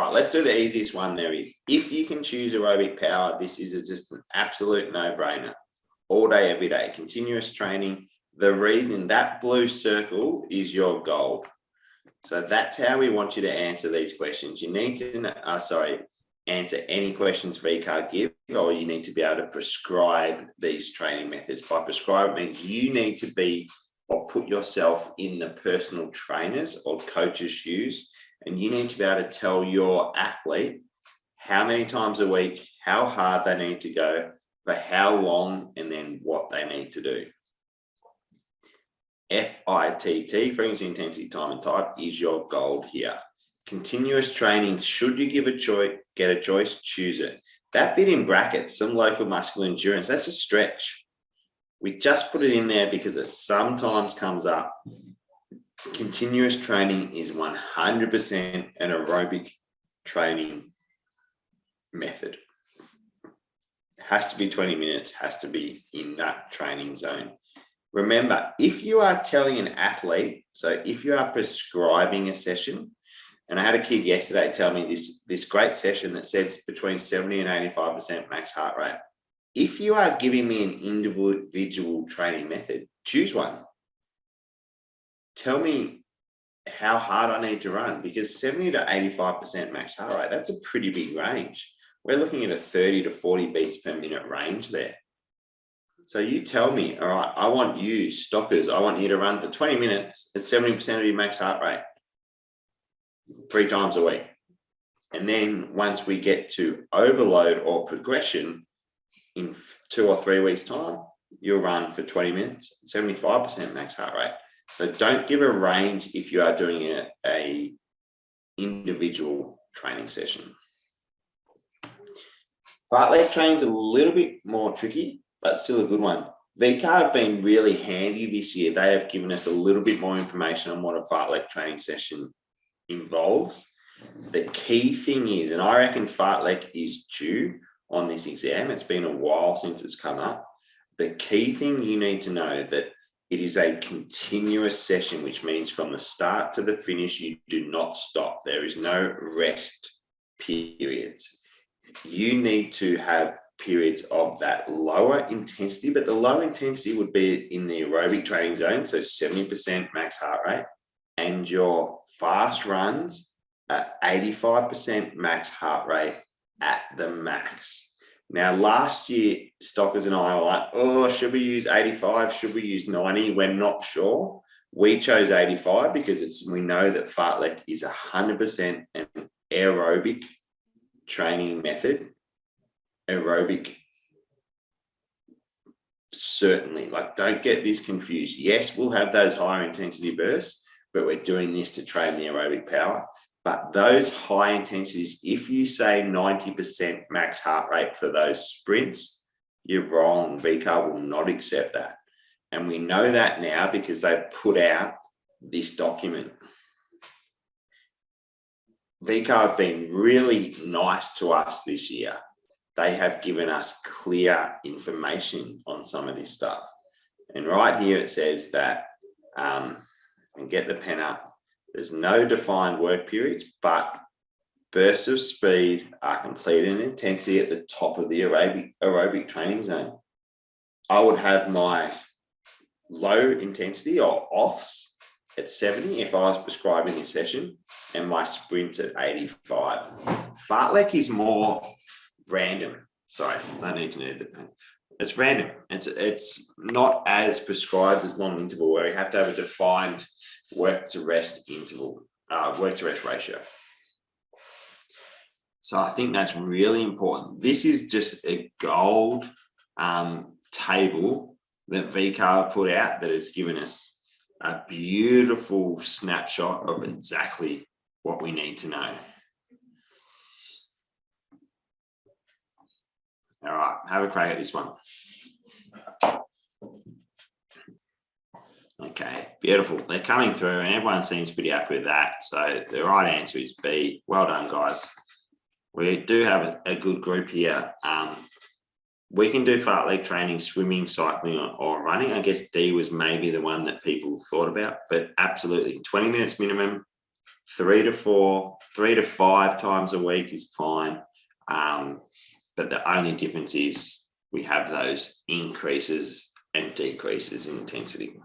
right, let's do the easiest one there is. If you can choose aerobic power, this is just an absolute no-brainer. All day, every day, continuous training. The reason that blue circle is your goal. So that's how we want you to answer these questions. You need to, answer any questions VCAR give, or you need to be able to prescribe these training methods. By prescribe, it means you need to be or put yourself in the personal trainer's or coach's shoes, and you need to be able to tell your athlete how many times a week, how hard they need to go, for how long, and then what they need to do. FITT, frequency, intensity, time, and type, is your goal here. Continuous training, should you get a choice, choose it. That bit in brackets, some local muscular endurance, that's a stretch. We just put it in there because it sometimes comes up. Continuous training is 100% an aerobic training method. It has to be 20 minutes, has to be in that training zone. Remember, if you are telling an athlete, so if you are prescribing a session, and I had a kid yesterday tell me this great session that says between 70 and 85% max heart rate. If you are giving me an individual training method, choose one. Tell me how hard I need to run, because 70 to 85% max heart rate, that's a pretty big range. We're looking at a 30 to 40 beats per minute range there. So you tell me, all right, I want you, stockers, I want you to run for 20 minutes at 70% of your max heart rate, 3 times a week. And then once we get to overload or progression, in 2 or 3 weeks' time, you'll run for 20 minutes, 75% max heart rate. So don't give a range if you are doing a individual training session. Fartlek training's a little bit more tricky, but still a good one. VCAR have been really handy this year. They have given us a little bit more information on what a fartlek training session involves. The key thing is, and I reckon fartlek is due on this exam. It's been a while since it's come up. The key thing you need to know that it is a continuous session, which means from the start to the finish, you do not stop. There is no rest periods. You need to have periods of that lower intensity, but the low intensity would be in the aerobic training zone, so 70% max heart rate, and your fast runs at 85% max heart rate at the max. Now, last year, Stockers and I were like, oh, should we use 85? Should we use 90? We're not sure. We chose 85 because we know that Fartlek is 100% an aerobic training method. Aerobic, certainly. Like, don't get this confused. Yes, we'll have those higher intensity bursts, but we're doing this to train the aerobic power. But those high intensities, if you say 90% max heart rate for those sprints, you're wrong. VCAR will not accept that. And we know that now because they've put out this document. VCAR have been really nice to us this year. They have given us clear information on some of this stuff. And right here it says that, and get the pen up, there's no defined work periods, but bursts of speed are completed in intensity at the top of the aerobic training zone. I would have my low intensity or offs at 70 if I was prescribing this session, and my sprints at 85. Fartlek is more random. Sorry, I need to need the pen. It's random. It's not as prescribed as long interval, where you have to have a defined work to rest interval, work to rest ratio. So I think that's really important. This is just a gold table that VCAR put out that has given us a beautiful snapshot of exactly what we need to know. All right, have a crack at this one. Okay, beautiful. They're coming through and everyone seems pretty happy with that. So the right answer is B. Well done, guys. We do have a good group here. We can do fartlek training, swimming, cycling, or running. I guess D was maybe the one that people thought about, but absolutely 20 minutes minimum, 3 to 4, 3 to 5 times a week is fine. But the only difference is we have those increases and decreases in intensity.